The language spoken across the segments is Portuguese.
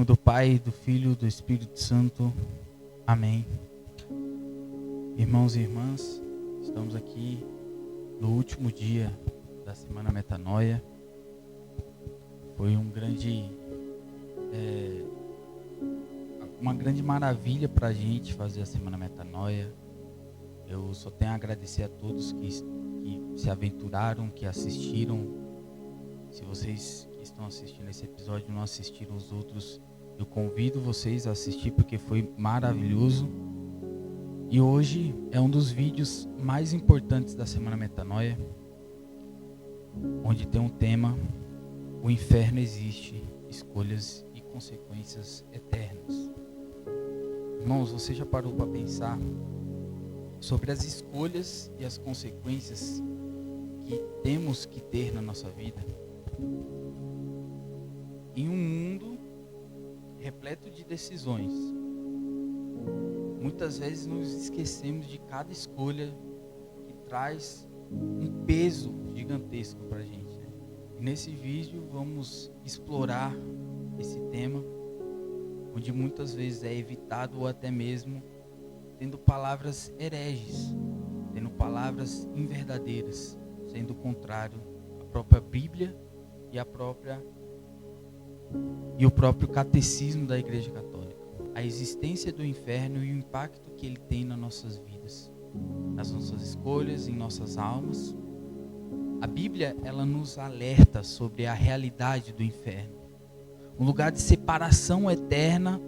do Pai, do Filho e do Espírito Santo. Amém. Irmãos e irmãs, estamos aqui no último dia da Semana Metanoia. Foi uma grande maravilha para a gente fazer a Semana Metanoia. Eu só tenho a agradecer a todos que se aventuraram, que assistiram. Se vocês que estão assistindo esse episódio não assistiram os outros, eu convido vocês a assistir porque foi maravilhoso. E hoje é um dos vídeos mais importantes da Semana Metanoia, onde tem um tema: o inferno existe, escolhas e consequências eternas. Irmãos, você já parou para pensar sobre as escolhas e as consequências que temos que ter na nossa vida? Em um mundo repleto de decisões, muitas vezes nos esquecemos de cada escolha que traz um peso gigantesco para a gente, né? E nesse vídeo vamos explorar esse tema, onde muitas vezes é evitado ou até mesmo tendo palavras hereges, tendo palavras inverdadeiras, sendo contrário à própria Bíblia e o próprio catecismo da Igreja Católica. A existência do inferno e o impacto que ele tem nas nossas vidas, nas nossas escolhas, em nossas almas. A Bíblia, ela nos alerta sobre a realidade do inferno, um lugar de separação eterna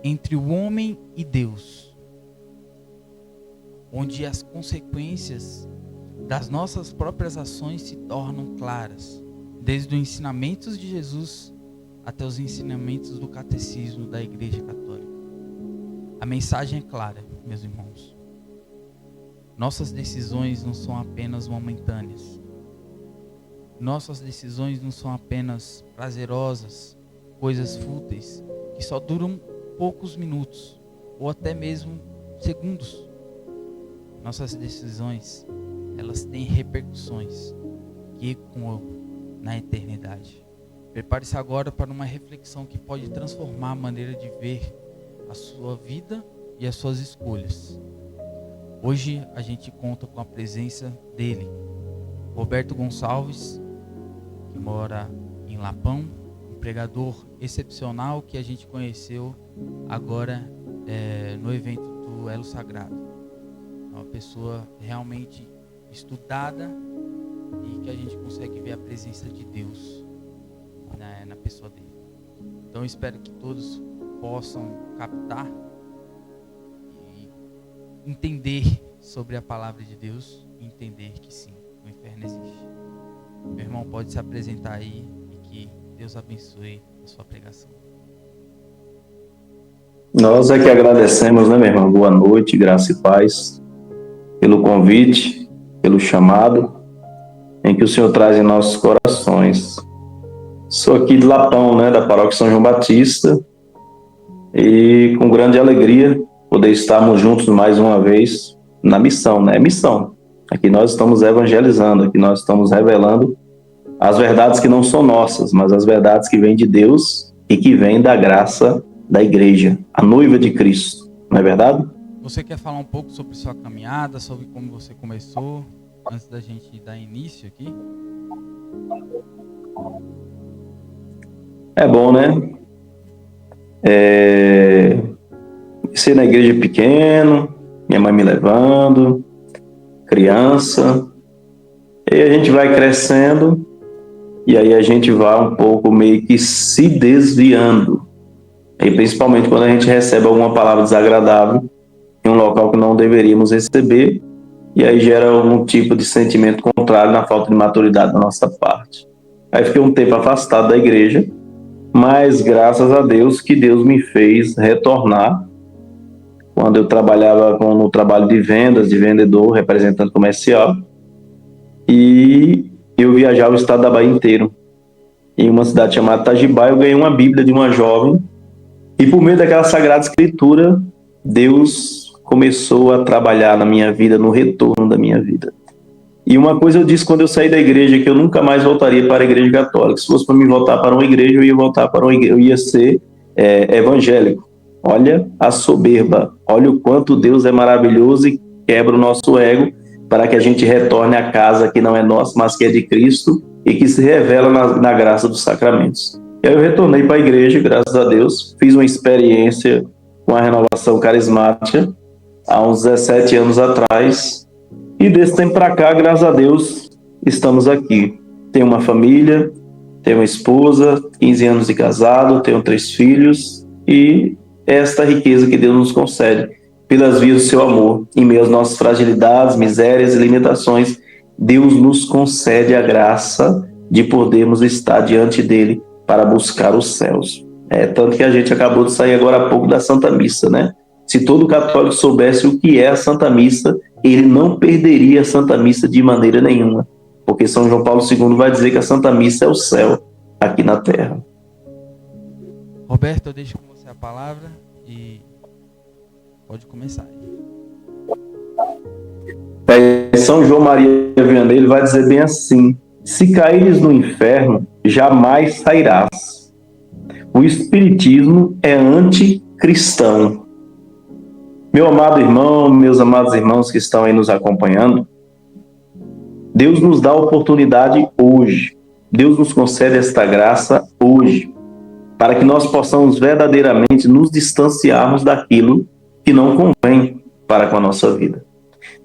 entre o homem e Deus, onde as consequências das nossas próprias ações se tornam claras, desde os ensinamentos de Jesus até os ensinamentos do catecismo da Igreja Católica. A mensagem é clara, meus irmãos. Nossas decisões não são apenas momentâneas. Nossas decisões não são apenas prazerosas, coisas fúteis, que só duram poucos minutos, ou até mesmo segundos. Nossas decisões, elas têm repercussões que ecoam na eternidade. Prepare-se agora para uma reflexão que pode transformar a maneira de ver a sua vida e as suas escolhas. Hoje a gente conta com a presença dele, Roberto Gonçalves, que mora em Lapão, um pregador excepcional que a gente conheceu agora no evento do Elo Sagrado. Uma pessoa realmente estudada e que a gente consegue ver a presença de Deus na pessoa dele. Então eu espero que todos possam captar e entender sobre a palavra de Deus e entender que sim, o inferno existe. Meu irmão, pode se apresentar aí e que Deus abençoe a sua pregação. Nós é que agradecemos, né, meu irmão? Boa noite, graça e paz, pelo convite, pelo chamado em que o Senhor traz em nossos corações. Sou aqui de Lapão, né, da Paróquia São João Batista, e com grande alegria poder estarmos juntos mais uma vez na missão, né? Missão. Aqui nós estamos evangelizando, aqui nós estamos revelando as verdades que não são nossas, mas as verdades que vêm de Deus e que vêm da graça da Igreja, a noiva de Cristo, não é verdade? Você quer falar um pouco sobre sua caminhada, sobre como você começou, antes da gente dar início aqui? É bom, né? Ser na igreja pequeno, minha mãe me levando, criança, e a gente vai crescendo, e aí a gente vai um pouco meio que se desviando, e principalmente quando a gente recebe alguma palavra desagradável em um local que não deveríamos receber, e aí gera algum tipo de sentimento contrário na falta de maturidade da nossa parte. Aí fiquei um tempo afastado da igreja, mas graças a Deus que Deus me fez retornar quando eu trabalhava no trabalho de vendas, de vendedor, representante comercial, e eu viajava o estado da Bahia inteiro. Em uma cidade chamada Itajibá, eu ganhei uma Bíblia de uma jovem, e por meio daquela Sagrada Escritura, Deus começou a trabalhar na minha vida, no retorno da minha vida. E uma coisa eu disse quando eu saí da igreja, que eu nunca mais voltaria para a igreja católica. Se fosse para me voltar para uma igreja, eu ia voltar para uma igreja, eu ia ser evangélico. Olha a soberba, olha o quanto Deus é maravilhoso e quebra o nosso ego para que a gente retorne à casa que não é nossa, mas que é de Cristo e que se revela na graça dos sacramentos. E aí eu retornei para a igreja, graças a Deus, fiz uma experiência com a renovação carismática há uns 17 anos atrás, e desse tempo para cá, graças a Deus, estamos aqui. Tenho uma família, tenho uma esposa, 15 anos de casado, tenho 3 filhos, e esta riqueza que Deus nos concede pelas vias do seu amor. Em meio às nossas fragilidades, misérias e limitações, Deus nos concede a graça de podermos estar diante dele para buscar os céus. Tanto que a gente acabou de sair agora há pouco da Santa Missa, né? Se todo católico soubesse o que é a Santa Missa, ele não perderia a Santa Missa de maneira nenhuma, porque São João Paulo II vai dizer que a Santa Missa é o céu aqui na terra. Roberto, eu deixo com você a palavra e pode começar. São João Maria Vianney, ele vai dizer bem assim: se caíres no inferno, jamais sairás. O Espiritismo é anticristão. Meu amado irmão, meus amados irmãos que estão aí nos acompanhando, Deus nos dá a oportunidade hoje, Deus nos concede esta graça hoje, para que nós possamos verdadeiramente nos distanciarmos daquilo que não convém para com a nossa vida.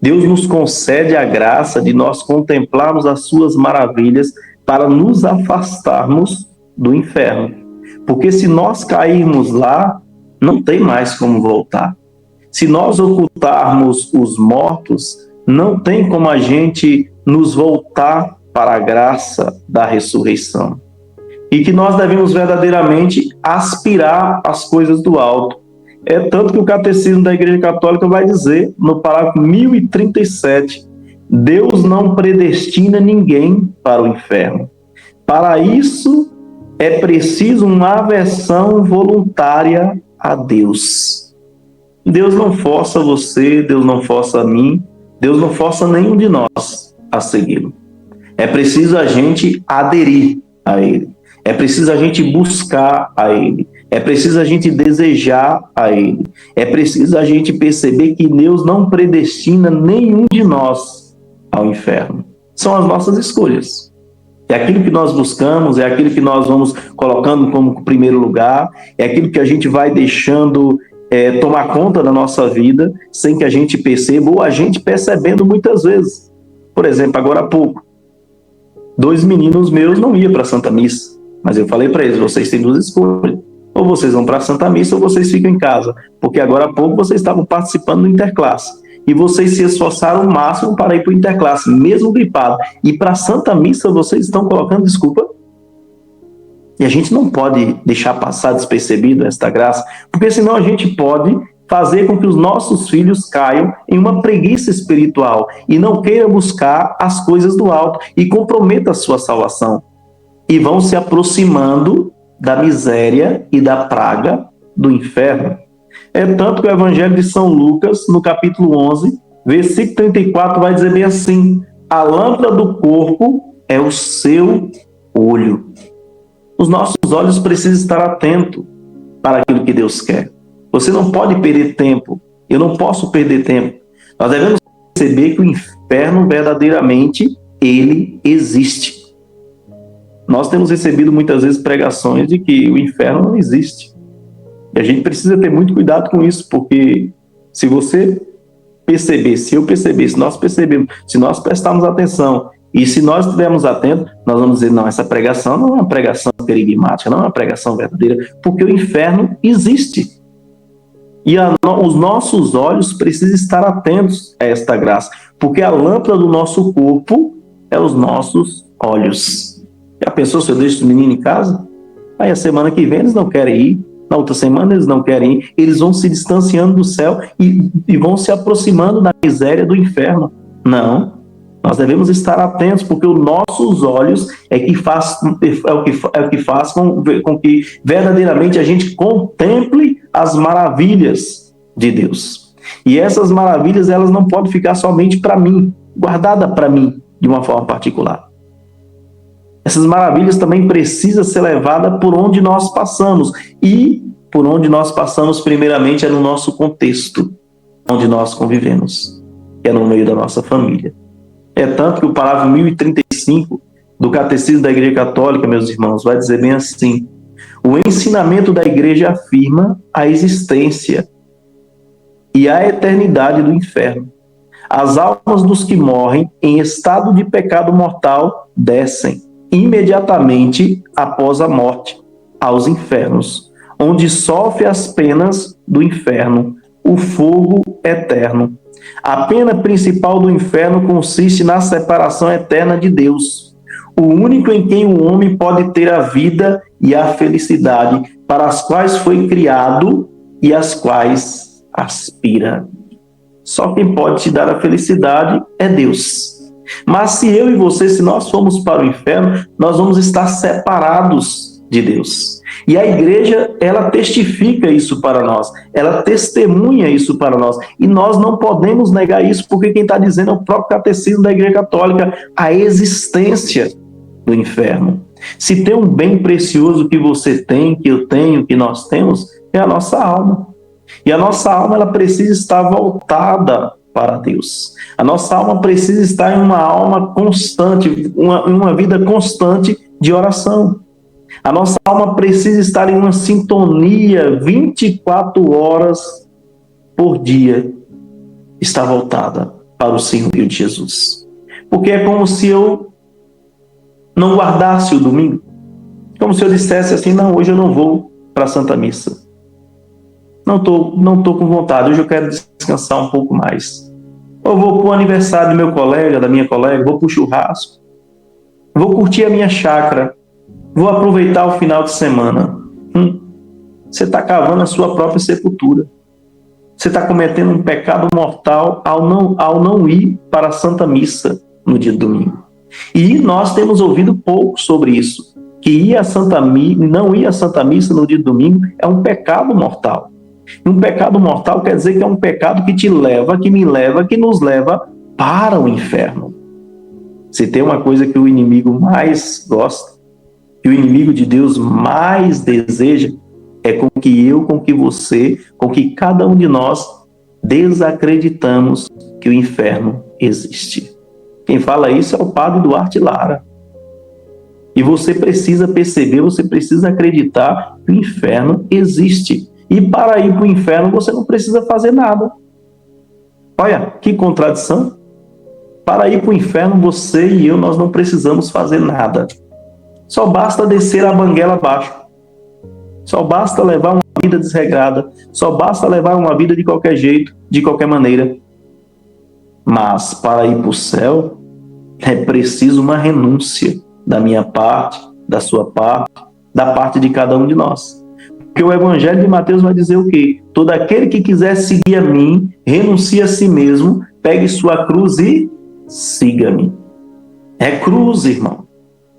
Deus nos concede a graça de nós contemplarmos as suas maravilhas para nos afastarmos do inferno. Porque se nós cairmos lá, não tem mais como voltar. Se nós ocultarmos os mortos, não tem como a gente nos voltar para a graça da ressurreição. E que nós devemos verdadeiramente aspirar às coisas do alto. É tanto que o Catecismo da Igreja Católica vai dizer, no parágrafo 1037, Deus não predestina ninguém para o inferno. Para isso, é preciso uma aversão voluntária a Deus. Deus não força você, Deus não força a mim, Deus não força nenhum de nós a segui-lo. É preciso a gente aderir a Ele. É preciso a gente buscar a Ele. É preciso a gente desejar a Ele. É preciso a gente perceber que Deus não predestina nenhum de nós ao inferno. São as nossas escolhas. É aquilo que nós buscamos, é aquilo que nós vamos colocando como primeiro lugar, é aquilo que a gente vai deixando tomar conta da nossa vida sem que a gente perceba, ou a gente percebendo muitas vezes. Por exemplo, agora há pouco, 2 meninos meus não iam para a Santa Missa, mas eu falei para eles: vocês têm 2 escolhas, ou vocês vão para a Santa Missa ou vocês ficam em casa, porque agora há pouco vocês estavam participando do Interclasse, e vocês se esforçaram o máximo para ir para o Interclasse, mesmo gripado, e para a Santa Missa vocês estão colocando desculpa. E a gente não pode deixar passar despercebido esta graça, porque senão a gente pode fazer com que os nossos filhos caiam em uma preguiça espiritual e não queiram buscar as coisas do alto e comprometa a sua salvação. E vão se aproximando da miséria e da praga do inferno. É tanto que o Evangelho de São Lucas, no capítulo 11, versículo 34, vai dizer bem assim: a lâmpada do corpo é o seu olho. Os nossos olhos precisam estar atentos para aquilo que Deus quer. Você não pode perder tempo. Eu não posso perder tempo. Nós devemos perceber que o inferno verdadeiramente, ele existe. Nós temos recebido muitas vezes pregações de que o inferno não existe. E a gente precisa ter muito cuidado com isso, porque se você perceber, se eu perceber, se nós percebemos, se nós prestarmos atenção, e se nós estivermos atentos, nós vamos dizer: não, essa pregação não é uma pregação perigmática, não é uma pregação verdadeira, porque o inferno existe. E os nossos olhos precisam estar atentos a esta graça, porque a lâmpada do nosso corpo é os nossos olhos. Já pensou se eu deixo os meninos em casa? Aí a semana que vem eles não querem ir, na outra semana eles não querem ir, eles vão se distanciando do céu e vão se aproximando da miséria do inferno. Não. Nós devemos estar atentos, porque os nossos olhos é o que faz com que verdadeiramente a gente contemple as maravilhas de Deus. E essas maravilhas, elas não podem ficar somente para mim, guardada para mim de uma forma particular. Essas maravilhas também precisam ser levadas por onde nós passamos. E por onde nós passamos primeiramente é no nosso contexto, onde nós convivemos, que é no meio da nossa família. É tanto que o parágrafo 1035 do Catecismo da Igreja Católica, meus irmãos, vai dizer bem assim: o ensinamento da Igreja afirma a existência e a eternidade do inferno. As almas dos que morrem em estado de pecado mortal descem imediatamente após a morte aos infernos, onde sofre as penas do inferno, o fogo eterno. A pena principal do inferno consiste na separação eterna de Deus, o único em quem o homem pode ter a vida e a felicidade para as quais foi criado e as quais aspira. Só quem pode te dar a felicidade é Deus. Mas se eu e você, se nós formos para o inferno, nós vamos estar separados de Deus. E a igreja, ela testifica isso para nós, ela testemunha isso para nós. E nós não podemos negar isso, porque quem está dizendo é o próprio Catecismo da Igreja Católica, a existência do inferno. Se tem um bem precioso que você tem, que eu tenho, que nós temos, é a nossa alma. E a nossa alma, ela precisa estar voltada para Deus. A nossa alma precisa estar em uma alma constante, uma vida constante de oração. A nossa alma precisa estar em uma sintonia 24 horas por dia, está voltada para o Senhorio de Jesus. Porque é como se eu não guardasse o domingo. Como se eu dissesse assim: não, hoje eu não vou para a Santa Missa. Não tô com vontade, hoje eu quero descansar um pouco mais. Eu vou para o aniversário do meu colega, da minha colega, vou para o churrasco, vou curtir a minha chácara, vou aproveitar o final de semana. Você está cavando a sua própria sepultura. Você está cometendo um pecado mortal ao não ir para a Santa Missa no dia de domingo. E nós temos ouvido pouco sobre isso, que não ir à Santa Missa no dia de domingo é um pecado mortal. E um pecado mortal quer dizer que é um pecado que te leva, que me leva, que nos leva para o inferno. Se tem uma coisa que o inimigo mais gosta, que o inimigo de Deus mais deseja, é com que eu, com que você, com que cada um de nós desacreditamos que o inferno existe. Quem fala isso é o padre Duarte Lara. E você precisa perceber, você precisa acreditar que o inferno existe. E para ir para o inferno você não precisa fazer nada. Olha, que contradição. Para ir para o inferno você e eu, nós não precisamos fazer nada. Só basta descer a banguela abaixo. Só basta levar uma vida desregrada. Só basta levar uma vida de qualquer jeito, de qualquer maneira. Mas para ir para o céu é preciso uma renúncia da minha parte, da sua parte, da parte de cada um de nós. Porque o Evangelho de Mateus vai dizer o quê? Todo aquele que quiser seguir a mim, renuncie a si mesmo, pegue sua cruz e siga-me. É cruz, irmão.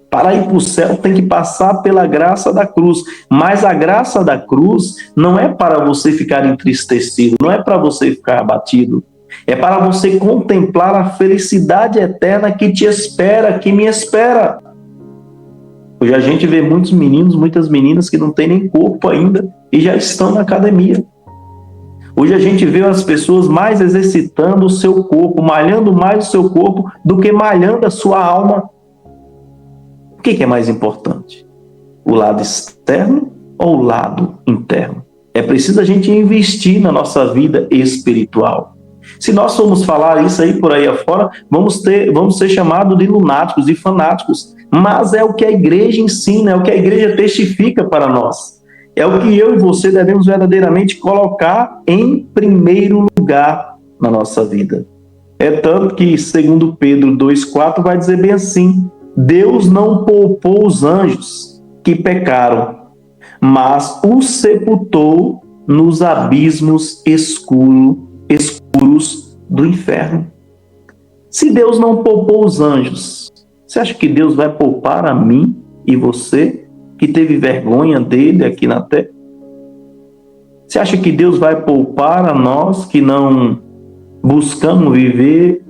Para ir para o céu tem que passar pela graça da cruz. Mas a graça da cruz não é para você ficar entristecido, não é para você ficar abatido. É para você contemplar a felicidade eterna que te espera, que me espera. Hoje a gente vê muitos meninos, muitas meninas que não têm nem corpo ainda e já estão na academia. Hoje a gente vê as pessoas mais exercitando o seu corpo, malhando mais o seu corpo do que malhando a sua alma. O que é mais importante? O lado externo ou o lado interno? É preciso a gente investir na nossa vida espiritual. Se nós formos falar isso aí por aí afora, vamos ser chamados de lunáticos e fanáticos. Mas é o que a igreja ensina, é o que a igreja testifica para nós. É o que eu e você devemos verdadeiramente colocar em primeiro lugar na nossa vida. É tanto que, segundo Pedro 2,4, vai dizer bem assim: Deus não poupou os anjos que pecaram, mas os sepultou nos abismos escuros do inferno. Se Deus não poupou os anjos, você acha que Deus vai poupar a mim e você, que teve vergonha dele aqui na terra? Você acha que Deus vai poupar a nós que não buscamos viver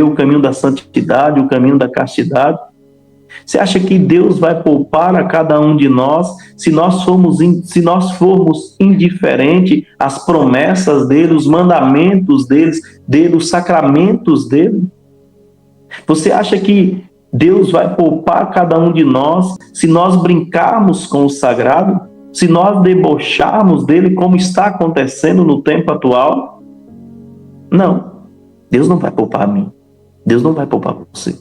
o caminho da santidade, o caminho da castidade? Você acha que Deus vai poupar a cada um de nós se nós formos indiferentes às promessas dele, os mandamentos dele, os sacramentos dele? Você acha que Deus vai poupar cada um de nós se nós brincarmos com o sagrado? Se nós debocharmos dele, como está acontecendo no tempo atual? Não. Deus não vai poupar a mim. Deus não vai poupar você.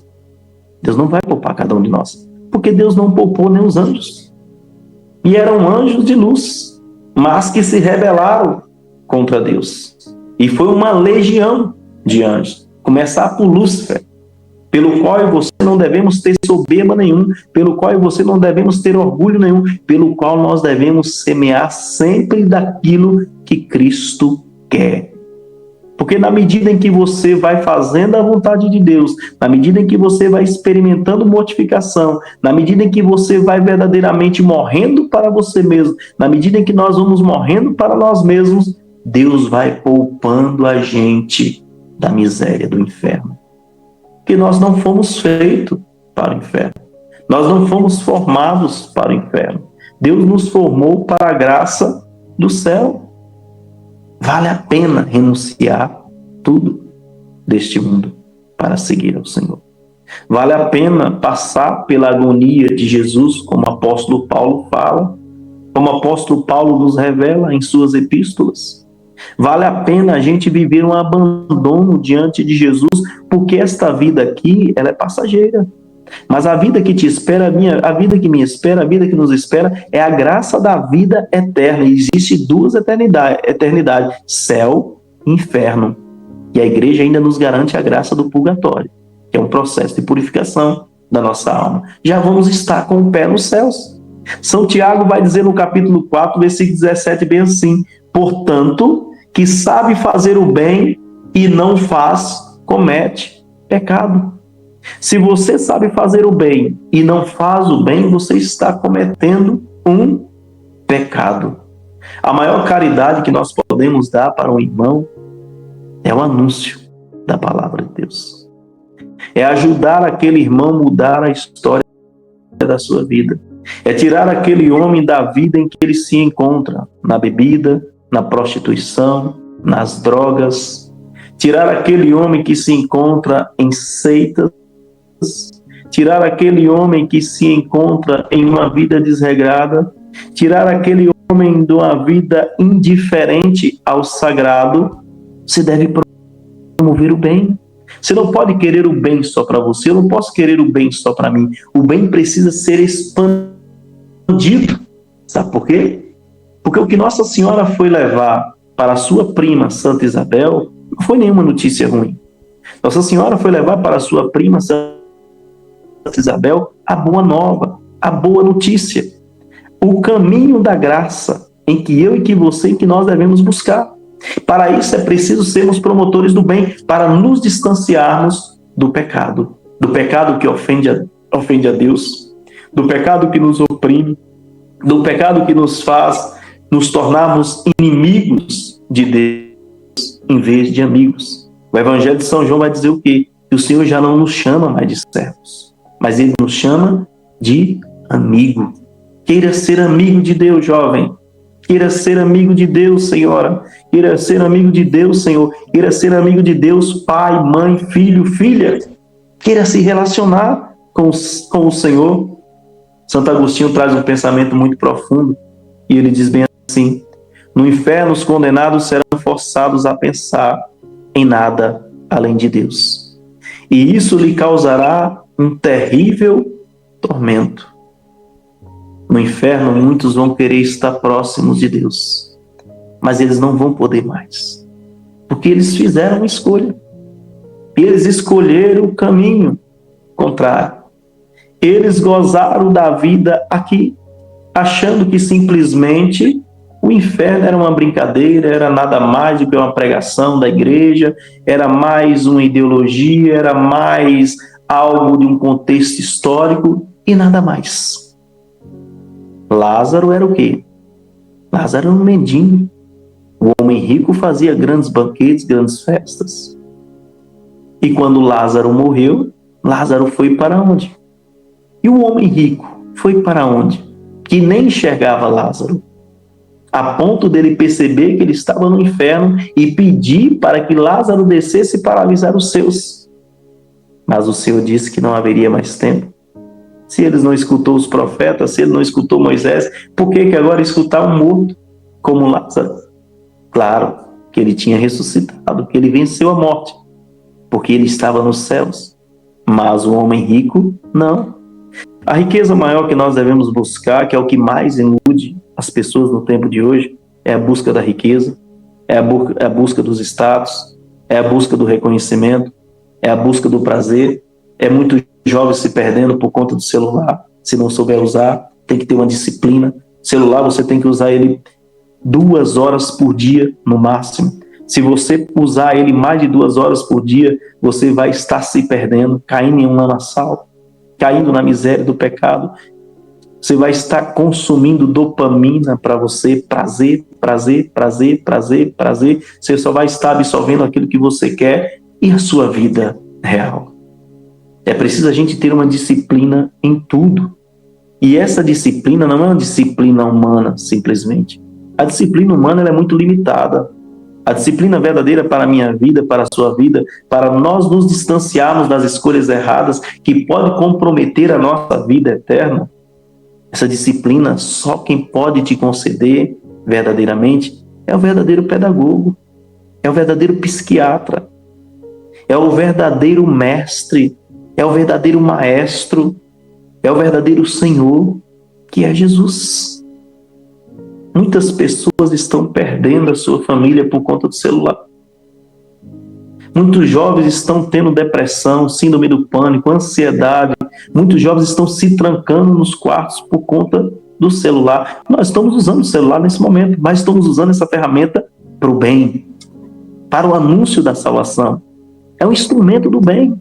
Deus não vai poupar cada um de nós. Porque Deus não poupou nem os anjos. E eram anjos de luz, mas que se rebelaram contra Deus. E foi uma legião de anjos. Começar por Lúcifer, pelo qual você não devemos ter soberba nenhum, pelo qual você não devemos ter orgulho nenhum, pelo qual nós devemos semear sempre daquilo que Cristo quer. Porque na medida em que você vai fazendo a vontade de Deus, na medida em que você vai experimentando mortificação, na medida em que você vai verdadeiramente morrendo para você mesmo, na medida em que nós vamos morrendo para nós mesmos, Deus vai poupando a gente da miséria do inferno. Porque nós não fomos feitos para o inferno. Nós não fomos formados para o inferno. Deus nos formou para a graça do céu. Vale a pena renunciar tudo deste mundo para seguir ao Senhor. Vale a pena passar pela agonia de Jesus, como o apóstolo Paulo fala, como o apóstolo Paulo nos revela em suas epístolas. Vale a pena a gente viver um abandono diante de Jesus, porque esta vida aqui, ela é passageira. Mas a vida que te espera, a vida que me espera, a vida que nos espera, é a graça da vida eterna. E existe duas eternidades, céu e inferno. E a igreja ainda nos garante a graça do purgatório, que é um processo de purificação da nossa alma. Já vamos estar com o pé nos céus. São Tiago vai dizer no capítulo 4, versículo 17, bem assim: portanto, que sabe fazer o bem e não faz, comete pecado. Se você sabe fazer o bem e não faz o bem, você está cometendo um pecado. A maior caridade que nós podemos dar para um irmão é o anúncio da palavra de Deus. É ajudar aquele irmão a mudar a história da sua vida. É tirar aquele homem da vida em que ele se encontra, na bebida, na prostituição, nas drogas. Tirar aquele homem que se encontra em seitas, tirar aquele homem que se encontra em uma vida desregrada, tirar aquele homem de uma vida indiferente ao sagrado. Você deve promover o bem. Você não pode querer o bem só para você, eu não posso querer o bem só para mim. O bem precisa ser expandido. Sabe por quê? Porque o que Nossa Senhora foi levar para a sua prima Santa Isabel não foi nenhuma notícia ruim. Nossa Senhora foi levar para a sua prima Santa Isabel a boa nova, a boa notícia, o caminho da graça em que eu e que você e que nós devemos buscar. Para isso é preciso sermos promotores do bem, para nos distanciarmos do pecado que ofende a Deus, do pecado que nos oprime, do pecado que nos faz nos tornarmos inimigos de Deus em vez de amigos. O Evangelho de São João vai dizer o quê? Que o Senhor já não nos chama mais de servos, mas Ele nos chama de amigo. Queira ser amigo de Deus, jovem. Queira ser amigo de Deus, senhora. Queira ser amigo de Deus, Senhor. Queira ser amigo de Deus, pai, mãe, filho, filha. Queira se relacionar com o Senhor. Santo Agostinho traz um pensamento muito profundo e ele diz bem assim: no inferno os condenados serão forçados a pensar em nada além de Deus. E isso lhe causará um terrível tormento. No inferno, muitos vão querer estar próximos de Deus, mas eles não vão poder mais, porque eles fizeram uma escolha. Eles escolheram o caminho contrário. Eles gozaram da vida aqui, achando que simplesmente o inferno era uma brincadeira, era nada mais do que uma pregação da igreja, era mais uma ideologia, era mais algo de um contexto histórico e nada mais. Lázaro era o quê? Lázaro era um mendigo. O homem rico fazia grandes banquetes, grandes festas. E quando Lázaro morreu, Lázaro foi para onde? E o homem rico foi para onde? Que nem enxergava Lázaro, a ponto dele perceber que ele estava no inferno e pedir para que Lázaro descesse para avisar os seus. Mas o Senhor disse que não haveria mais tempo. Se eles não escutou os profetas, se ele não escutou Moisés, por que agora escutar um morto como Lázaro? Claro que ele tinha ressuscitado, que ele venceu a morte, porque ele estava nos céus. Mas o homem rico, não. A riqueza maior que nós devemos buscar, que é o que mais ilude as pessoas no tempo de hoje, é a busca da riqueza, é a busca dos status, é a busca do reconhecimento, é a busca do prazer. É muito jovem se perdendo por conta do celular. Se não souber usar, tem que ter uma disciplina. Celular, você tem que usar ele 2 horas por dia, no máximo. Se você usar ele mais de 2 horas por dia, você vai estar se perdendo, caindo em um lamaçal, caindo na miséria do pecado. Você vai estar consumindo dopamina para você, prazer, prazer, prazer, prazer, prazer. Você só vai estar absorvendo aquilo que você quer e a sua vida real. É preciso a gente ter uma disciplina em tudo. E essa disciplina não é uma disciplina humana, simplesmente. A disciplina humana ela é muito limitada. A disciplina verdadeira para a minha vida, para a sua vida, para nós nos distanciarmos das escolhas erradas que podem comprometer a nossa vida eterna, essa disciplina só quem pode te conceder verdadeiramente é o verdadeiro pedagogo, é o verdadeiro psiquiatra, é o verdadeiro mestre, é o verdadeiro maestro, é o verdadeiro Senhor, que é Jesus. Muitas pessoas estão perdendo a sua família por conta do celular. Muitos jovens estão tendo depressão, síndrome do pânico, ansiedade. Muitos jovens estão se trancando nos quartos por conta do celular. Nós estamos usando o celular nesse momento, mas estamos usando essa ferramenta para o bem, para o anúncio da salvação. É um instrumento do bem,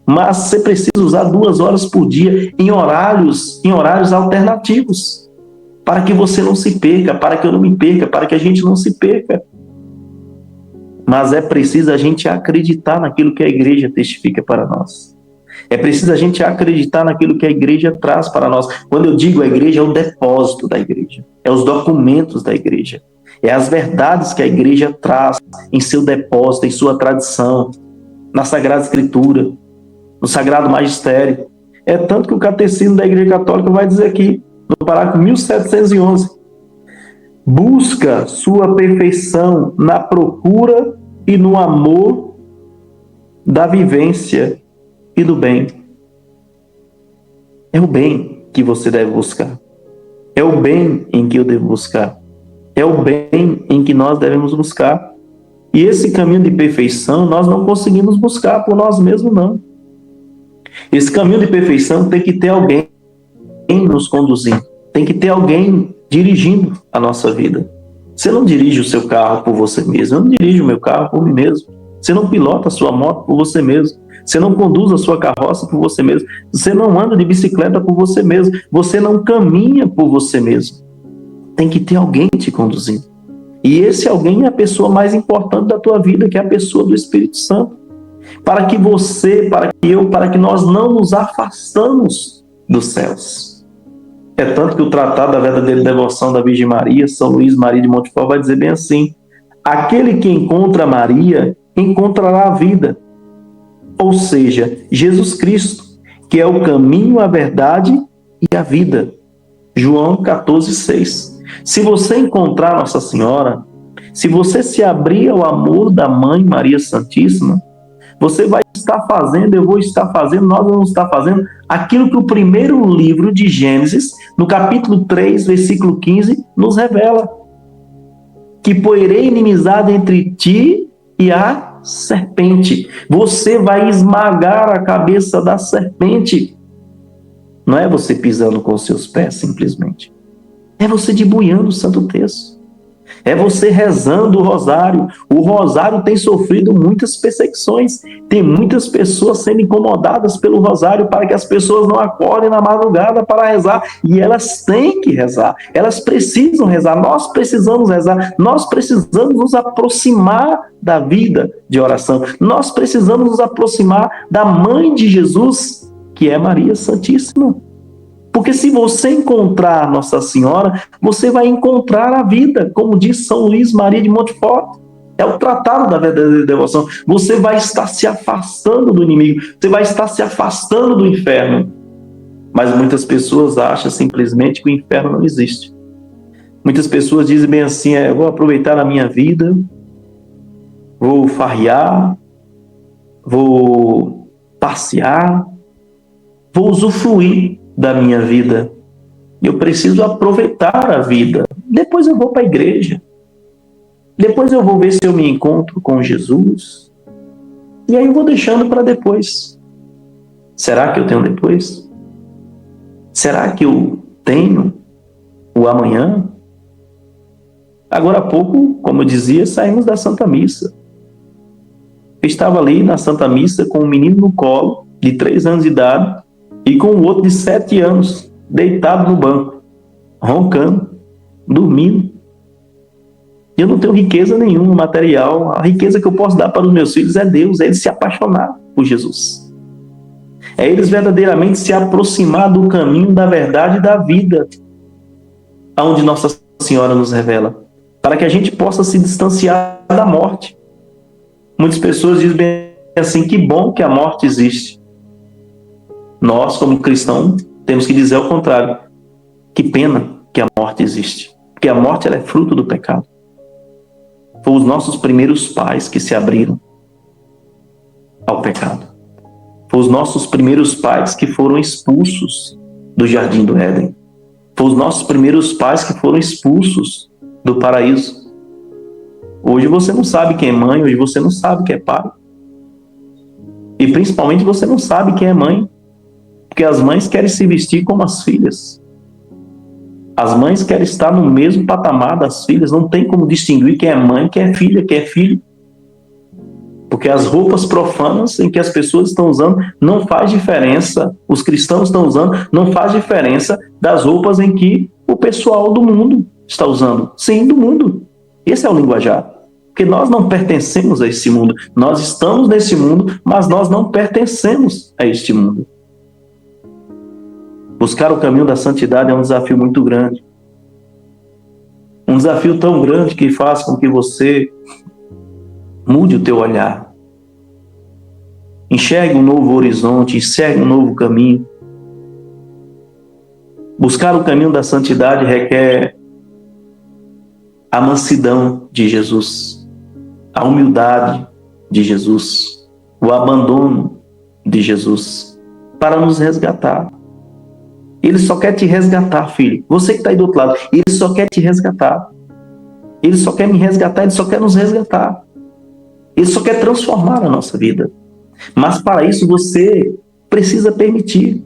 mas você precisa usar 2 horas por dia em horários alternativos, para que você não se perca, para que eu não me perca, para que a gente não se perca. Mas é preciso a gente acreditar naquilo que a igreja testifica para nós. É preciso a gente acreditar naquilo que a igreja traz para nós. Quando eu digo a igreja, é o depósito da igreja, é os documentos da igreja, é as verdades que a igreja traz em seu depósito, em sua tradição, na Sagrada Escritura, no Sagrado Magistério. É tanto que o Catecismo da Igreja Católica vai dizer aqui, no parágrafo 1711, busca sua perfeição na procura e no amor da vivência e do bem. É o bem que você deve buscar. É o bem em que eu devo buscar. É o bem em que nós devemos buscar. E esse caminho de perfeição nós não conseguimos buscar por nós mesmos, não. Esse caminho de perfeição tem que ter alguém nos conduzindo. Tem que ter alguém dirigindo a nossa vida. Você não dirige o seu carro por você mesmo. Eu não dirijo o meu carro por mim mesmo. Você não pilota a sua moto por você mesmo. Você não conduz a sua carroça por você mesmo. Você não anda de bicicleta por você mesmo. Você não caminha por você mesmo. Tem que ter alguém te conduzindo. E esse alguém é a pessoa mais importante da tua vida, que é a pessoa do Espírito Santo. Para que você, para que eu, para que nós não nos afastamos dos céus. É tanto que o Tratado da Verdadeira Devoção da Virgem Maria, São Luís Maria de Montfort, vai dizer bem assim: aquele que encontra Maria, encontrará a vida. Ou seja, Jesus Cristo, que é o caminho, a verdade e a vida. João 14,6. Se você encontrar Nossa Senhora, se você se abrir ao amor da Mãe Maria Santíssima, você vai estar fazendo, eu vou estar fazendo, nós vamos estar fazendo aquilo que o primeiro livro de Gênesis, no capítulo 3, versículo 15, nos revela. Que porei inimizade entre ti e a serpente. Você vai esmagar a cabeça da serpente. Não é você pisando com os seus pés, simplesmente. É você debulhando o Santo Texto. É você rezando o rosário. O rosário tem sofrido muitas perseguições. Tem muitas pessoas sendo incomodadas pelo rosário para que as pessoas não acordem na madrugada para rezar. E elas têm que rezar. Elas precisam rezar. Nós precisamos rezar. Nós precisamos nos aproximar da vida de oração. Nós precisamos nos aproximar da Mãe de Jesus, que é Maria Santíssima. Porque se você encontrar Nossa Senhora, você vai encontrar a vida, como diz São Luís Maria de Montfort. É o tratado da verdadeira devoção. Você vai estar se afastando do inimigo, você vai estar se afastando do inferno. Mas muitas pessoas acham simplesmente que o inferno não existe. Muitas pessoas dizem bem assim, eu vou aproveitar a minha vida, vou farrear, vou passear, vou usufruir da minha vida. Eu preciso aproveitar a vida. Depois eu vou para a igreja. Depois eu vou ver se eu me encontro com Jesus. E aí eu vou deixando para depois. Será que eu tenho depois? Será que eu tenho o amanhã? Agora há pouco, como eu dizia, saímos da Santa Missa. Eu estava ali na Santa Missa com um menino no colo, de 3 anos de idade, e com o outro de 7 anos, deitado no banco, roncando, dormindo. Eu não tenho riqueza nenhuma material. A riqueza que eu posso dar para os meus filhos é Deus, é eles se apaixonar por Jesus. É eles verdadeiramente se aproximar do caminho da verdade e da vida, aonde Nossa Senhora nos revela, para que a gente possa se distanciar da morte. Muitas pessoas dizem bem assim, que bom que a morte existe. Nós, como cristãos, temos que dizer ao contrário. Que pena que a morte existe. Porque a morte ela é fruto do pecado. Foram os nossos primeiros pais que se abriram ao pecado. Foram os nossos primeiros pais que foram expulsos do jardim do Éden. Foram os nossos primeiros pais que foram expulsos do paraíso. Hoje você não sabe quem é mãe, hoje você não sabe quem é pai. E principalmente você não sabe quem é mãe. Porque as mães querem se vestir como as filhas. As mães querem estar no mesmo patamar das filhas. Não tem como distinguir quem é mãe, quem é filha, quem é filho. Porque as roupas profanas em que as pessoas estão usando não faz diferença. Os cristãos estão usando, não faz diferença das roupas em que o pessoal do mundo está usando. Sim, do mundo. Esse é o linguajar. Porque nós não pertencemos a esse mundo. Nós estamos nesse mundo, mas nós não pertencemos a este mundo. Buscar o caminho da santidade é um desafio muito grande. Um desafio tão grande que faz com que você mude o teu olhar. Enxergue um novo horizonte, enxergue um novo caminho. Buscar o caminho da santidade requer a mansidão de Jesus, a humildade de Jesus, o abandono de Jesus, para nos resgatar. Ele só quer te resgatar, filho. Você que está aí do outro lado, ele só quer te resgatar. Ele só quer me resgatar, ele só quer nos resgatar. Ele só quer transformar a nossa vida. Mas para isso você precisa permitir.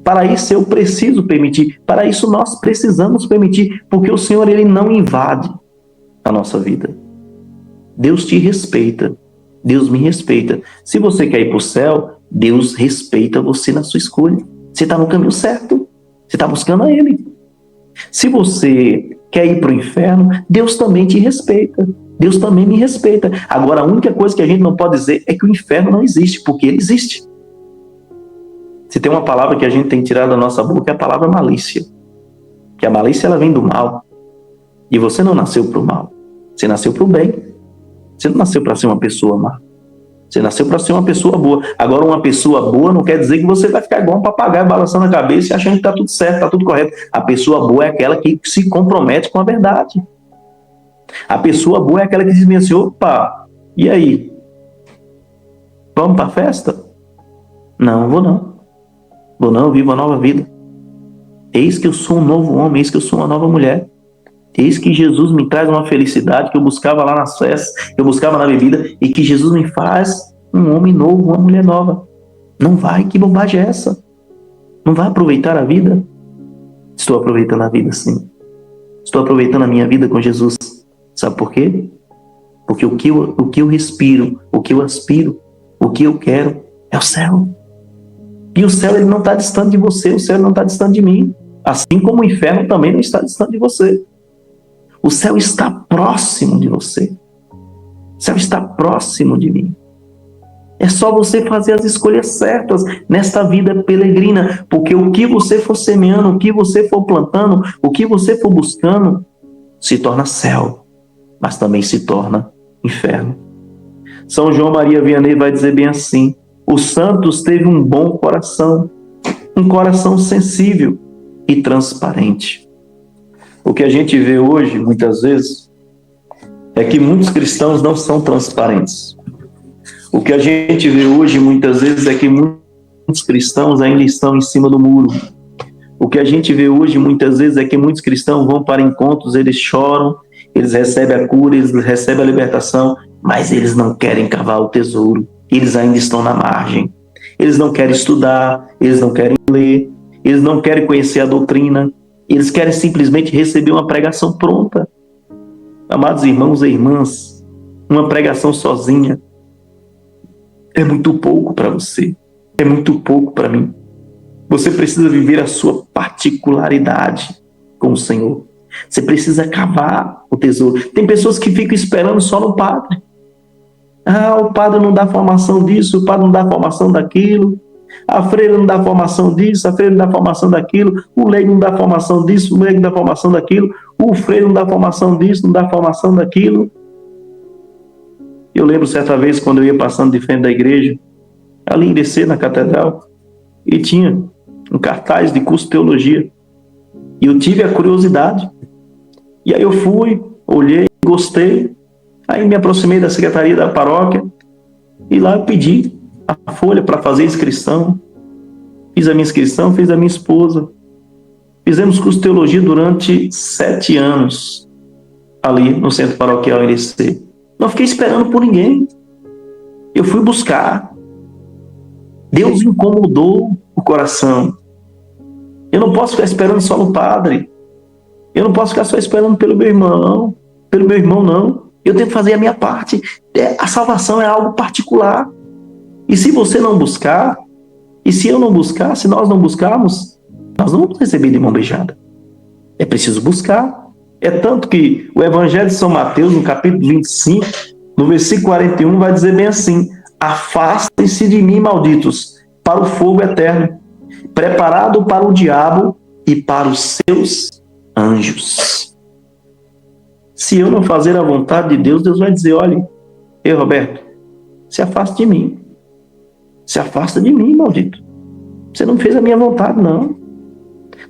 Para isso eu preciso permitir. Para isso nós precisamos permitir. Porque o Senhor, ele não invade a nossa vida. Deus te respeita. Deus me respeita. Se você quer ir para o céu, Deus respeita você na sua escolha. Você está no caminho certo. Você está buscando a Ele. Se você quer ir para o inferno, Deus também te respeita. Deus também me respeita. Agora, a única coisa que a gente não pode dizer é que o inferno não existe, porque ele existe. Se tem uma palavra que a gente tem que tirar da nossa boca, é a palavra malícia. Que a malícia, ela vem do mal. E você não nasceu para o mal. Você nasceu para o bem. Você não nasceu para ser uma pessoa má. Você nasceu para ser uma pessoa boa. Agora, uma pessoa boa não quer dizer que você vai ficar igual um papagaio balançando a cabeça e achando que está tudo certo, está tudo correto. A pessoa boa é aquela que se compromete com a verdade. A pessoa boa é aquela que diz assim, opa, e aí? Vamos para a festa? Não, vou não. Vou não, eu vivo uma nova vida. Eis que eu sou um novo homem, eis que eu sou uma nova mulher. Eis que Jesus me traz uma felicidade que eu buscava lá nas festas, que eu buscava na bebida, e que Jesus me faz um homem novo, uma mulher nova. Não vai, que bobagem é essa? Não vai aproveitar a vida? Estou aproveitando a vida, sim. Estou aproveitando a minha vida com Jesus. Sabe por quê? Porque o que eu respiro, o que eu aspiro, o que eu quero é o céu. E o céu, ele não está distante de você, o céu não está distante de mim. Assim como o inferno também não está distante de você. O céu está próximo de você. O céu está próximo de mim. É só você fazer as escolhas certas nesta vida peregrina, porque o que você for semeando, o que você for plantando, o que você for buscando, se torna céu, mas também se torna inferno. São João Maria Vianney vai dizer bem assim: os santos teve um bom coração, um coração sensível e transparente. O que a gente vê hoje, muitas vezes, é que muitos cristãos não são transparentes. O que a gente vê hoje, muitas vezes, é que muitos cristãos ainda estão em cima do muro. O que a gente vê hoje, muitas vezes, é que muitos cristãos vão para encontros, eles choram, eles recebem a cura, eles recebem a libertação, mas eles não querem cavar o tesouro. Eles ainda estão na margem. Eles não querem estudar, eles não querem ler, eles não querem conhecer a doutrina, eles querem simplesmente receber uma pregação pronta. Amados irmãos e irmãs, uma pregação sozinha é muito pouco para você, é muito pouco para mim. Você precisa viver a sua particularidade com o Senhor. Você precisa cavar o tesouro. Tem pessoas que ficam esperando só no padre. O padre não dá formação disso, o padre não dá formação daquilo, a freira não dá formação disso, a freira não dá formação daquilo, o leigo não dá formação disso, o leigo não dá formação daquilo, o freire não dá formação disso, não dá formação daquilo. Eu lembro certa vez quando eu ia passando de frente da igreja, ali em descer na catedral, e tinha um cartaz de curso de teologia. E eu tive a curiosidade. E aí eu fui, olhei, gostei. Aí me aproximei da secretaria da paróquia e lá eu pedi a folha para fazer a inscrição. Fiz a minha inscrição, fiz a minha esposa. Fizemos curso de teologia durante 7 anos ali no centro paroquial IRC. Não fiquei esperando por ninguém. Eu fui buscar. Deus incomodou o coração. Eu não posso ficar esperando só no padre. Eu não posso ficar só esperando pelo meu irmão, não. Eu tenho que fazer a minha parte. A salvação é algo particular. E se você não buscar, e se eu não buscar, se nós não buscarmos, nós não vamos receber de mão beijada. É preciso buscar. É tanto que o Evangelho de São Mateus, no capítulo 25, no versículo 41, vai dizer bem assim: afastem-se de mim, malditos, para o fogo eterno, preparado para o diabo e para os seus anjos. Se eu não fazer a vontade de Deus, Deus vai dizer: olha, Roberto, se afasta de mim. Se afasta de mim, maldito. Você não fez a minha vontade, não.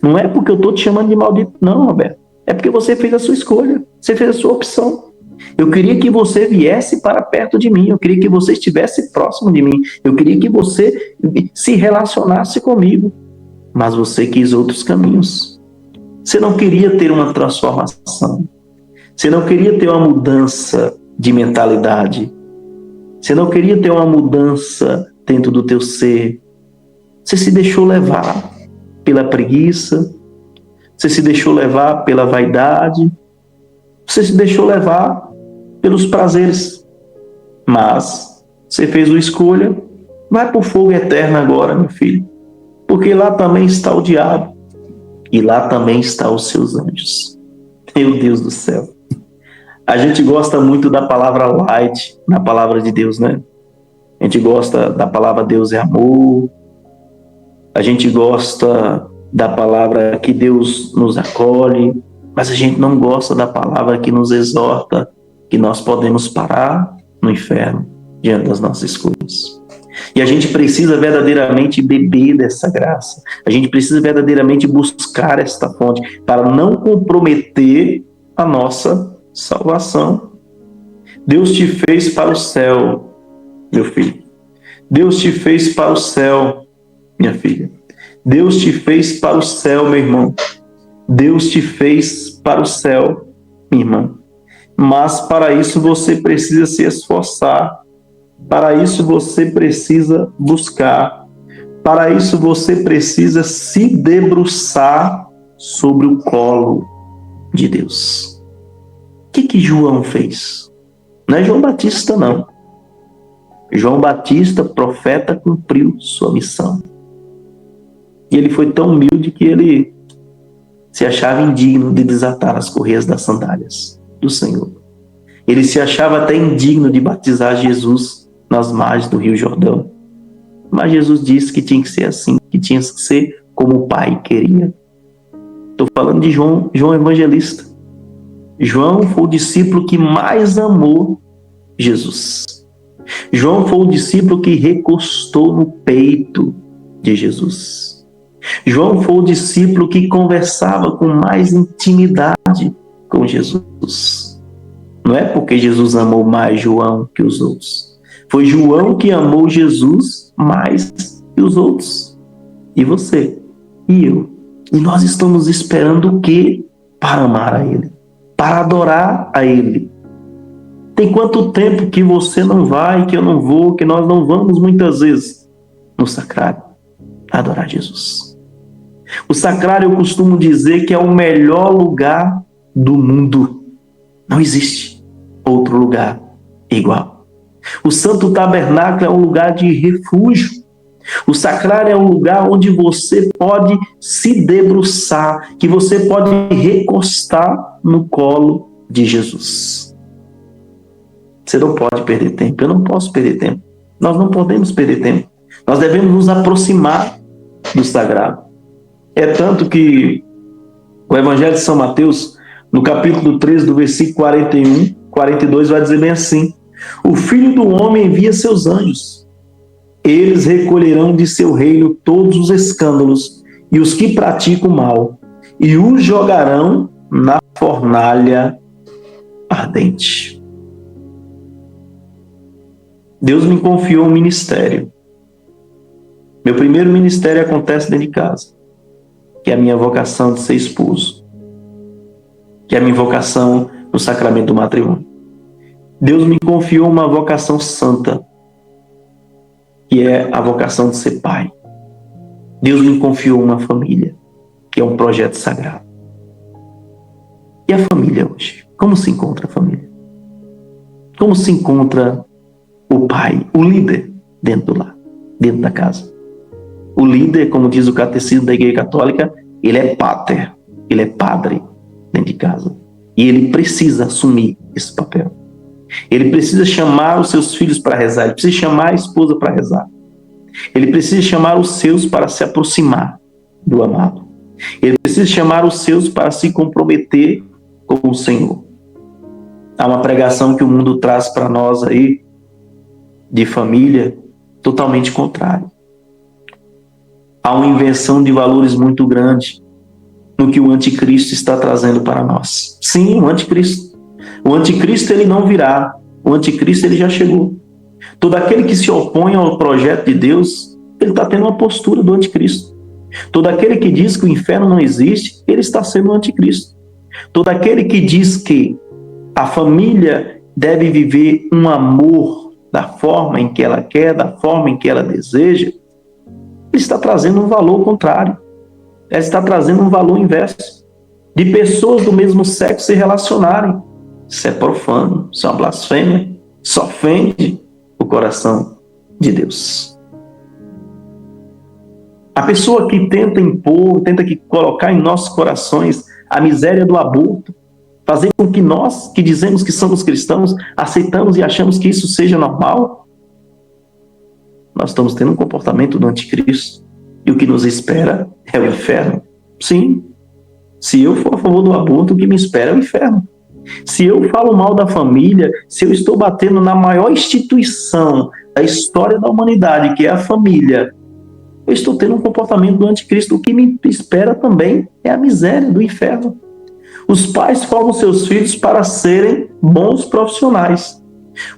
Não é porque eu estou te chamando de maldito, não, Roberto. É porque você fez a sua escolha. Você fez a sua opção. Eu queria que você viesse para perto de mim. Eu queria que você estivesse próximo de mim. Eu queria que você se relacionasse comigo. Mas você quis outros caminhos. Você não queria ter uma transformação. Você não queria ter uma mudança de mentalidade. Você não queria ter uma mudança dentro do teu ser. Você se deixou levar pela preguiça. Você se deixou levar pela vaidade. Você se deixou levar pelos prazeres. Mas você fez uma escolha. Vai para o fogo eterno agora, meu filho. Porque lá também está o diabo. E lá também estão os seus anjos. Meu Deus do céu. A gente gosta muito da palavra light na palavra de Deus, né? A gente gosta da palavra Deus é amor. A gente gosta da palavra que Deus nos acolhe. Mas a gente não gosta da palavra que nos exorta que nós podemos parar no inferno diante das nossas escolhas. E a gente precisa verdadeiramente beber dessa graça. A gente precisa verdadeiramente buscar esta fonte para não comprometer a nossa salvação. Deus te fez para o céu, meu filho. Deus te fez para o céu, minha filha. Deus te fez para o céu, meu irmão. Deus te fez para o céu, minha irmã. Mas para isso você precisa se esforçar. Para isso você precisa buscar. Para isso você precisa se debruçar sobre o colo de Deus. O que João fez? Não é João Batista, não. João Batista, profeta, cumpriu sua missão. E ele foi tão humilde que ele se achava indigno de desatar as correias das sandálias do Senhor. Ele se achava até indigno de batizar Jesus nas margens do Rio Jordão. Mas Jesus disse que tinha que ser assim, que tinha que ser como o Pai queria. Estou falando de João Evangelista. João foi o discípulo que mais amou Jesus. João foi o discípulo que recostou no peito de Jesus. João foi o discípulo que conversava com mais intimidade com Jesus. Não é porque Jesus amou mais João que os outros. Foi João que amou Jesus mais que os outros. E você? E eu? E nós estamos esperando o quê para amar a Ele? Para adorar a Ele? Tem quanto tempo que você não vai, que eu não vou, que nós não vamos muitas vezes no sacrário adorar Jesus? O sacrário, eu costumo dizer que é o melhor lugar do mundo. Não existe outro lugar igual. O Santo Tabernáculo é um lugar de refúgio. O sacrário é um lugar onde você pode se debruçar, que você pode recostar no colo de Jesus. Você não pode perder tempo, eu não posso perder tempo. Nós não podemos perder tempo. Nós devemos nos aproximar do sagrado. É tanto que o Evangelho de São Mateus, no capítulo 13, do versículo 41, 42, vai dizer bem assim: o Filho do Homem envia seus anjos. Eles recolherão de seu reino todos os escândalos e os que praticam o mal, e os jogarão na fornalha ardente. Deus me confiou um ministério. Meu primeiro ministério acontece dentro de casa, que é a minha vocação de ser esposo, que é a minha vocação no sacramento do matrimônio. Deus me confiou uma vocação santa, que é a vocação de ser pai. Deus me confiou uma família, que é um projeto sagrado. E a família hoje? Como se encontra a família? Como se encontra o pai, o líder dentro do lar, dentro da casa? O líder, como diz o catecismo da Igreja Católica, ele é pater, ele é padre dentro de casa. E ele precisa assumir esse papel. Ele precisa chamar os seus filhos para rezar, ele precisa chamar a esposa para rezar. Ele precisa chamar os seus para se aproximar do amado. Ele precisa chamar os seus para se comprometer com o Senhor. Há uma pregação que o mundo traz para nós aí, de família, totalmente contrária. Há uma invenção de valores muito grande no que o anticristo está trazendo para nós. Sim, o anticristo. O anticristo ele não virá. O anticristo ele já chegou. Todo aquele que se opõe ao projeto de Deus, ele está tendo uma postura do anticristo. Todo aquele que diz que o inferno não existe, ele está sendo o anticristo. Todo aquele que diz que a família deve viver um amor da forma em que ela quer, da forma em que ela deseja, ele está trazendo um valor contrário. Ele está trazendo um valor inverso. De pessoas do mesmo sexo se relacionarem. Isso é profano, isso é uma blasfêmia, isso ofende o coração de Deus. A pessoa que tenta impor, tenta colocar em nossos corações a miséria do aborto, fazer com que nós, que dizemos que somos cristãos, aceitamos e achamos que isso seja normal, nós estamos tendo um comportamento do anticristo. E o que nos espera é o inferno. Sim, se eu for a favor do aborto, o que me espera é o inferno. Se eu falo mal da família, se eu estou batendo na maior instituição da história da humanidade, que é a família, eu estou tendo um comportamento do anticristo. O que me espera também é a miséria do inferno. Os pais formam seus filhos para serem bons profissionais.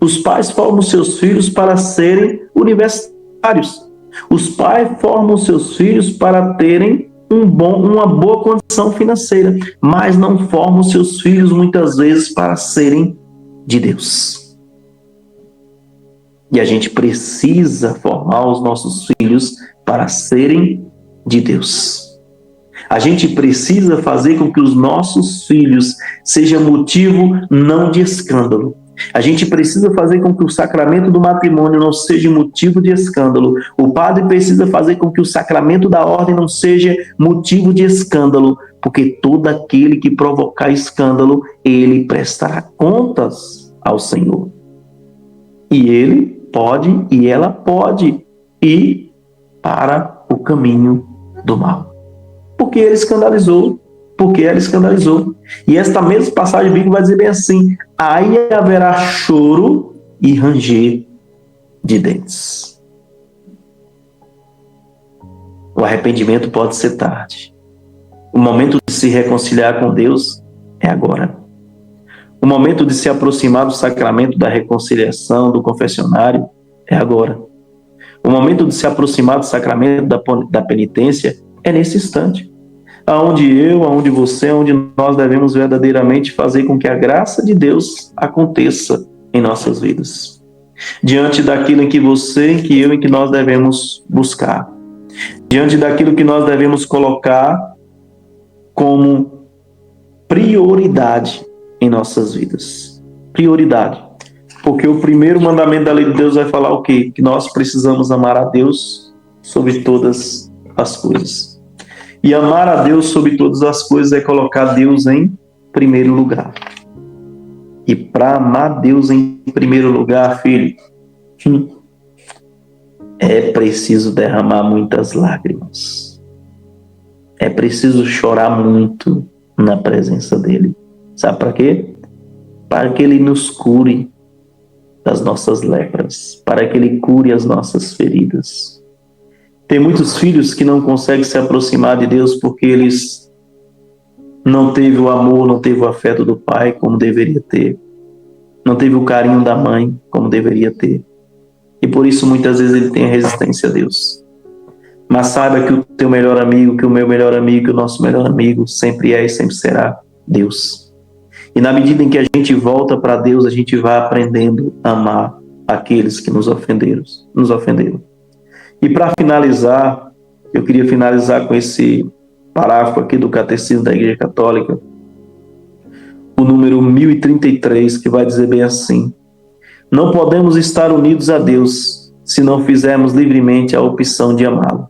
Os pais formam seus filhos para serem universitários. Os pais formam seus filhos para terem uma boa condição financeira, mas não formam seus filhos muitas vezes para serem de Deus. E a gente precisa formar os nossos filhos para serem de Deus. A gente precisa fazer com que os nossos filhos sejam motivo não de escândalo. A gente precisa fazer com que o sacramento do matrimônio não seja motivo de escândalo. O padre precisa fazer com que o sacramento da ordem não seja motivo de escândalo, porque todo aquele que provocar escândalo, ele prestará contas ao Senhor. E ele pode e ela pode ir para o caminho do mal. Porque ele escandalizou, porque ela escandalizou. E esta mesma passagem bíblica vai dizer bem assim: aí haverá choro e ranger de dentes. O arrependimento pode ser tarde. O momento de se reconciliar com Deus é agora. O momento de se aproximar do sacramento da reconciliação, do confessionário, é agora. O momento de se aproximar do sacramento da penitência é nesse instante. Aonde você, aonde nós devemos verdadeiramente fazer com que a graça de Deus aconteça em nossas vidas. Diante daquilo em que você, em que eu, em que nós devemos buscar. Diante daquilo que nós devemos colocar como prioridade em nossas vidas. Prioridade. Porque o primeiro mandamento da lei de Deus vai falar o quê? Que nós precisamos amar a Deus sobre todas as coisas. E amar a Deus sobre todas as coisas é colocar Deus em primeiro lugar. E para amar Deus em primeiro lugar, filho, é preciso derramar muitas lágrimas. É preciso chorar muito na presença dele. Sabe para quê? Para que ele nos cure das nossas lepras, para que ele cure as nossas feridas. Tem muitos filhos que não conseguem se aproximar de Deus porque eles não teve o amor, não teve o afeto do pai como deveria ter, não teve o carinho da mãe como deveria ter, e por isso muitas vezes ele tem a resistência a Deus. Mas saiba que o teu melhor amigo, que o meu melhor amigo, que o nosso melhor amigo sempre é e sempre será Deus. E na medida em que a gente volta para Deus, a gente vai aprendendo a amar aqueles que nos ofenderam. E para finalizar, eu queria finalizar com esse parágrafo aqui do Catecismo da Igreja Católica, o número 1033, que vai dizer bem assim: não podemos estar unidos a Deus se não fizermos livremente a opção de amá-lo.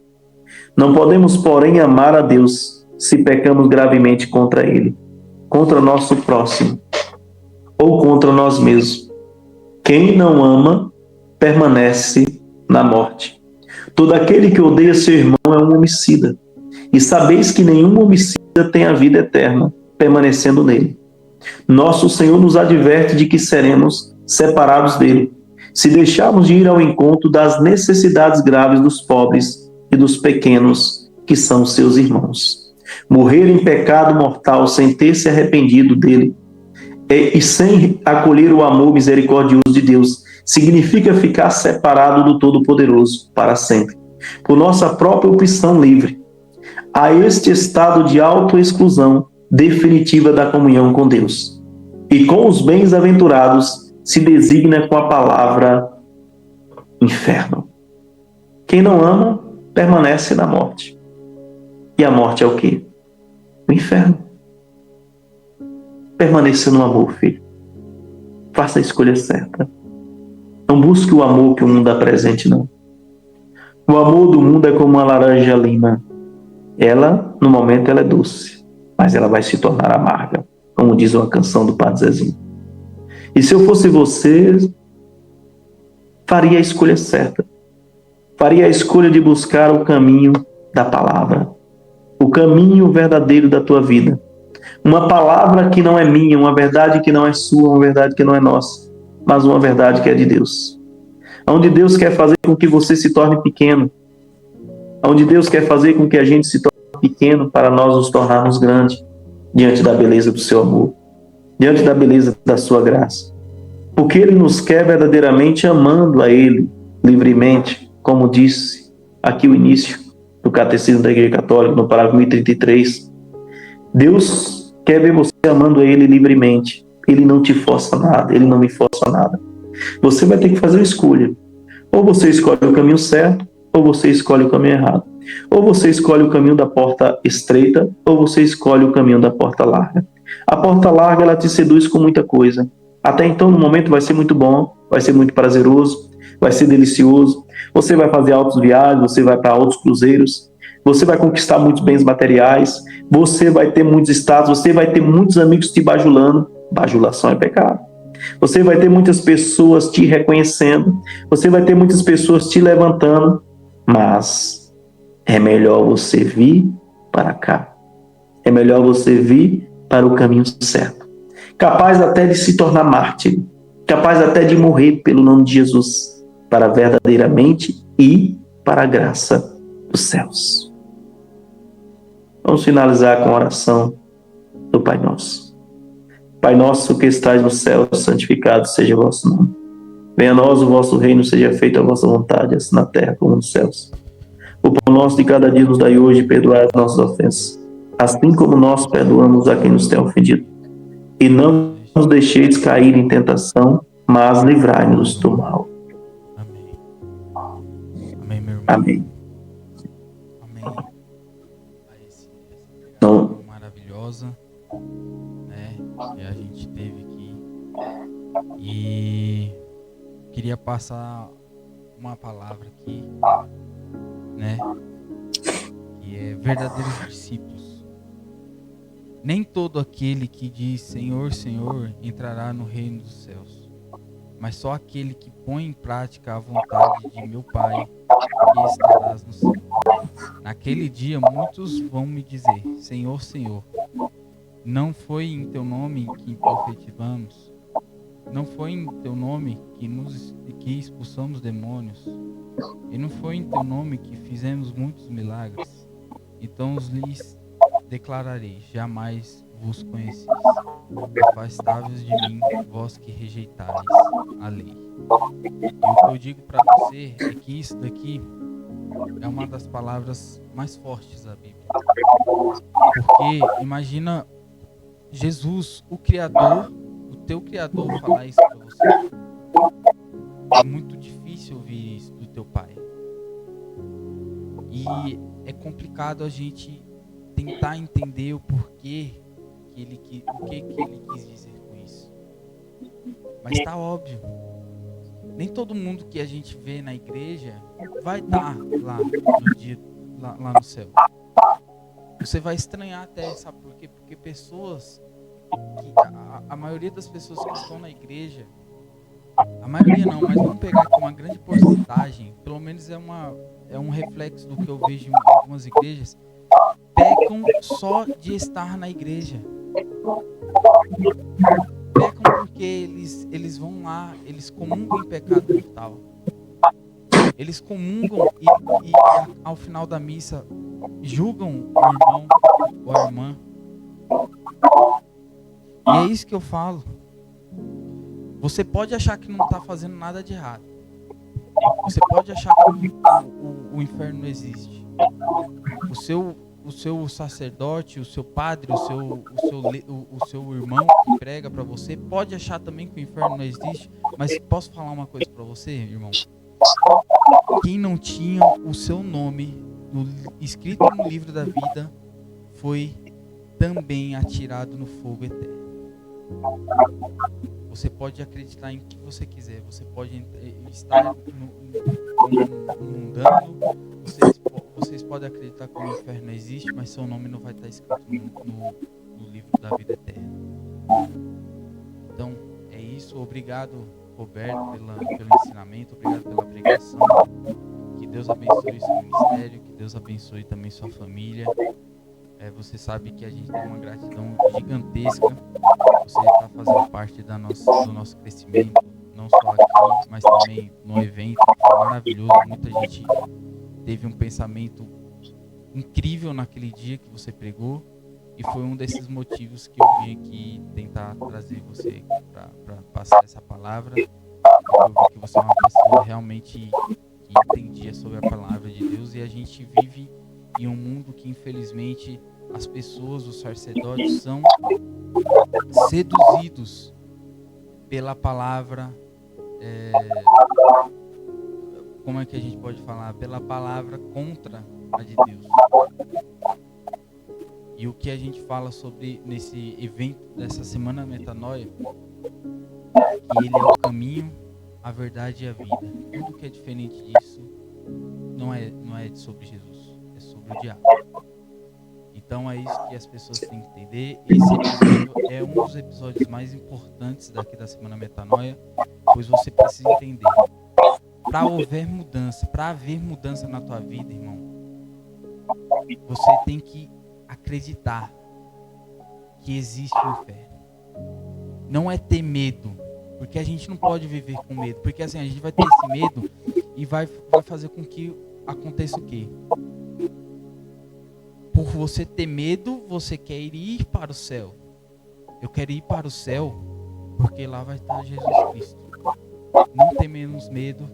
Não podemos, porém, amar a Deus se pecamos gravemente contra Ele, contra nosso próximo ou contra nós mesmos. Quem não ama permanece na morte. Todo aquele que odeia seu irmão é um homicida. E sabeis que nenhum homicida tem a vida eterna, permanecendo nele. Nosso Senhor nos adverte de que seremos separados dele, se deixarmos de ir ao encontro das necessidades graves dos pobres e dos pequenos, que são seus irmãos. Morrer em pecado mortal sem ter se arrependido dele e sem acolher o amor misericordioso de Deus significa ficar separado do Todo-Poderoso para sempre, por nossa própria opção livre, a este estado de autoexclusão definitiva da comunhão com Deus. E com os bens-aventurados se designa com a palavra inferno. Quem não ama permanece na morte. E a morte é o quê? O inferno. Permaneça no amor, filho. Faça a escolha certa. Não busque o amor que o mundo apresente, não. O amor do mundo é como uma laranja lima. Ela, no momento, ela é doce, mas ela vai se tornar amarga, como diz uma canção do Padre Zezinho. E se eu fosse você, faria a escolha certa. Faria a escolha de buscar o caminho da palavra, o caminho verdadeiro da tua vida. Uma palavra que não é minha, uma verdade que não é sua, uma verdade que não é nossa, mas uma verdade que é de Deus. Onde Deus quer fazer com que você se torne pequeno. Onde Deus quer fazer com que a gente se torne pequeno para nós nos tornarmos grandes diante da beleza do seu amor, diante da beleza da sua graça. Porque Ele nos quer verdadeiramente amando a Ele livremente, como disse aqui o início do Catecismo da Igreja Católica, no parágrafo 1033. Deus quer ver você amando a Ele livremente. Ele não te força nada, Ele não me força nada. Você vai ter que fazer uma escolha. Ou você escolhe o caminho certo, ou você escolhe o caminho errado. Ou você escolhe o caminho da porta estreita, ou você escolhe o caminho da porta larga. A porta larga, ela te seduz com muita coisa. Até então, no momento, vai ser muito bom, vai ser muito prazeroso, vai ser delicioso. Você vai fazer altas viagens, você vai para altos cruzeiros, você vai conquistar muitos bens materiais, você vai ter muitos status, você vai ter muitos amigos te bajulando. Bajulação é pecado. Você vai ter muitas pessoas te reconhecendo, você vai ter muitas pessoas te levantando, mas é melhor você vir para cá. É melhor você vir para o caminho certo. Capaz até de se tornar mártir, capaz até de morrer pelo nome de Jesus, para verdadeiramente ir para a graça dos céus. Vamos finalizar com a oração do Pai Nosso. Pai nosso que estais no céu, santificado seja o vosso nome. Venha a nós o vosso reino, seja feita a vossa vontade, assim na terra como nos céus. O pão nosso de cada dia nos dai hoje, perdoai as nossas ofensas, assim como nós perdoamos a quem nos tem ofendido. E não nos deixeis cair em tentação, mas livrai-nos do mal. Amém. Amém, meu irmão. Amém. Amém. Essa Não. pregação maravilhosa, né? Que a gente teve aqui. E queria passar uma palavra aqui, né? Que é verdadeiros discípulos. Nem todo aquele que diz Senhor, Senhor entrará no reino dos céus, mas só aquele que põe em prática a vontade de meu Pai que estarás no céu. Naquele dia muitos vão me dizer, Senhor, Senhor, não foi em teu nome que profetizamos? Não foi em teu nome que expulsamos demônios? E não foi em teu nome que fizemos muitos milagres? Então lhes declararei, jamais vos conheci. Afastai-vos de mim, vós que rejeitais a lei. E o que eu digo para você é que isso daqui é uma das palavras mais fortes da Bíblia. Porque imagina Jesus, o Criador, o teu Criador, falar isso para você. É muito difícil ouvir isso do teu pai. E é complicado a gente tentar entender o porquê que ele quis dizer com isso. Mas tá óbvio. Nem todo mundo que a gente vê na igreja vai estar lá no dia, lá no céu. Você vai estranhar até, sabe por quê? Porque pessoas a maioria das pessoas que estão na igreja, a maioria não, mas vamos pegar aqui uma grande porcentagem, pelo menos é um reflexo do que eu vejo em algumas igrejas, pecam só de estar na igreja. Pecam porque eles vão lá, eles comungam em pecado mortal. Eles comungam e ao final da missa julgam o irmão ou a irmã. E é isso que eu falo. Você pode achar que não está fazendo nada de errado. Você pode achar que o inferno não existe. O seu sacerdote, o seu padre, o seu irmão que prega para você pode achar também que o inferno não existe. Mas posso falar uma coisa para você, irmão? Quem não tinha o seu nome escrito no livro da vida foi também atirado no fogo eterno. Você pode acreditar em que você quiser, você pode estar mundano, vocês podem acreditar que o inferno existe, mas seu nome não vai estar escrito no livro da vida eterna. Então, é isso. Obrigado, Roberto, pelo ensinamento, obrigado pela pregação. Que Deus abençoe seu ministério, que Deus abençoe também sua família. Você sabe que a gente tem uma gratidão gigantesca. Você está fazendo parte do nosso crescimento, não só aqui, mas também no evento. Foi maravilhoso. Muita gente teve um pensamento incrível naquele dia que você pregou. E foi um desses motivos que eu vim aqui tentar trazer você para passar essa palavra. Eu vi que você é uma pessoa realmente que entendia sobre a palavra de Deus. E a gente vive em um mundo que, infelizmente, as pessoas, os sacerdotes, são seduzidos pela palavra, como é que a gente pode falar? Pela palavra contra a de Deus. E o que a gente fala sobre nesse evento dessa Semana Metanoia, que ele é o caminho, a verdade e a vida. Tudo que é diferente disso não é sobre Jesus, é sobre o diabo. Então é isso que as pessoas têm que entender. Esse episódio é um dos episódios mais importantes daqui da Semana Metanoia, pois você precisa entender. Para haver mudança na tua vida, irmão, você tem que acreditar que existe o inferno. Não é ter medo, porque a gente não pode viver com medo, porque assim, a gente vai ter esse medo e vai fazer com que aconteça o quê? Por você ter medo, você quer ir para o céu. Eu quero ir para o céu porque lá vai estar Jesus Cristo. Não tememos medo.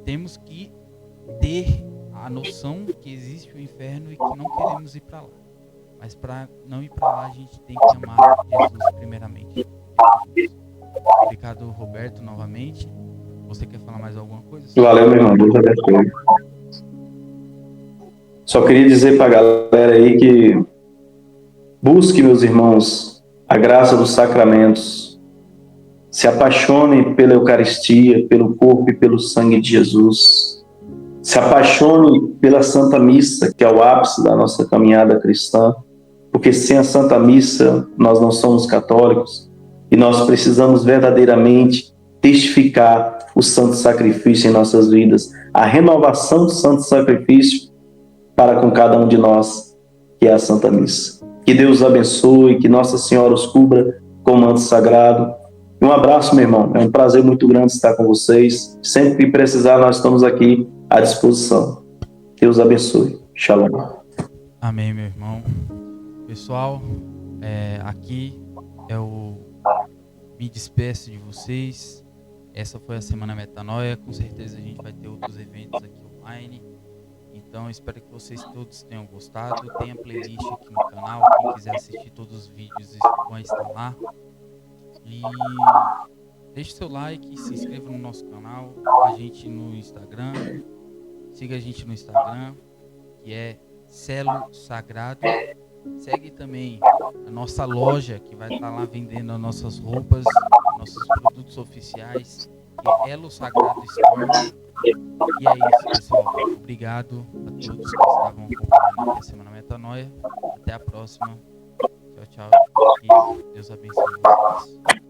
Temos que ter a noção que existe o inferno e que não queremos ir para lá. Mas para não ir para lá, a gente tem que amar Jesus primeiramente. Obrigado, Roberto, novamente. Você quer falar mais alguma coisa? Valeu, meu irmão. Deus abençoe. Só queria dizer para a galera aí que busque, meus irmãos, a graça dos sacramentos. Se apaixone pela Eucaristia, pelo corpo e pelo sangue de Jesus. Se apaixone pela Santa Missa, que é o ápice da nossa caminhada cristã, porque sem a Santa Missa nós não somos católicos e nós precisamos verdadeiramente testificar o santo sacrifício em nossas vidas, a renovação do santo sacrifício para com cada um de nós, que é a Santa Missa. Que Deus abençoe, que Nossa Senhora os cubra com o manto sagrado. E um abraço, meu irmão. É um prazer muito grande estar com vocês. Sempre que precisar, nós estamos aqui à disposição. Deus abençoe. Shalom. Amém, meu irmão. Pessoal, aqui é o Me Despeço de vocês. Essa foi a Semana Metanoia. Com certeza a gente vai ter outros eventos aqui online. Então, espero que vocês todos tenham gostado. Tem a playlist aqui no canal. Quem quiser assistir todos os vídeos vão estar lá. E deixe seu like, se inscreva no nosso canal. A gente no Instagram. Siga a gente no Instagram, que é Celo Sagrado. Segue também a nossa loja, que vai estar lá vendendo as nossas roupas, nossos produtos oficiais, que é Elo Sagrado Store. E é isso, pessoal. Obrigado a todos que estavam acompanhando aqui a Semana Metanoia. Até a próxima. Tchau, tchau. E Deus abençoe vocês.